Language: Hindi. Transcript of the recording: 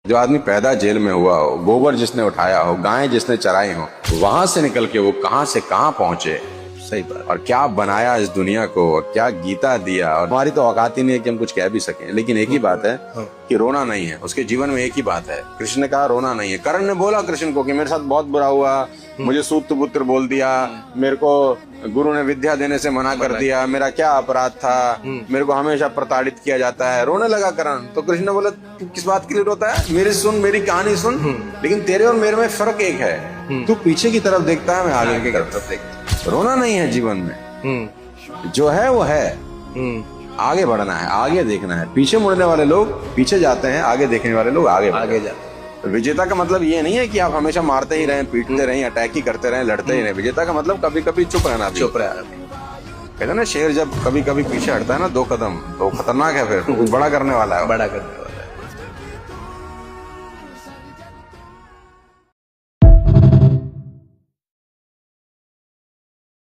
जो आदमी पैदा जेल में हुआ हो, गोबर जिसने उठाया हो, गायें जिसने चराई हो, वहां से निकल के वो कहां से कहां पहुंचे, सही बात। और क्या बनाया इस दुनिया को, और क्या गीता दिया। और हमारी तो औकात ही नहीं है कि हम कुछ कह भी सकें, लेकिन एक ही बात है कि रोना नहीं है। उसके जीवन में एक ही बात है, कृष्ण ने कहा रोना नहीं है। कर्ण ने बोला कृष्ण को कि मेरे साथ बहुत बुरा हुआ, मुझे सूत पुत्र बोल दिया, मेरे को गुरु ने विद्या देने से मना कर दिया, मेरा क्या अपराध था, मेरे को हमेशा प्रताड़ित किया जाता है। रोने लगा कर्ण। तो कृष्ण ने बोला तू किस बात के लिए रोता है, मेरी सुन, मेरी कहानी सुन, लेकिन तेरे और मेरे में फर्क एक है, तू पीछे की तरफ देखता है, मैं आगे की तरफ देखता हूं। रोना नहीं है जीवन में, जो है वो है, आगे बढ़ना है, आगे देखना है। पीछे मुड़ने वाले लोग पीछे जाते हैं, आगे देखने वाले लोग आगे आगे जाते हैं। विजेता का मतलब ये नहीं है कि आप हमेशा मारते ही रहें, पीटते रहें, अटैक ही करते रहें, लड़ते ही रहें। विजेता का मतलब कभी कभी चुप रहना भी। चुप रहा। कहते हैं ना, शेर जब कभी कभी पीछे हटता है ना 2 कदम, तो खतरनाक है, फिर कुछ बड़ा करने वाला है। बड़ा करने वाला।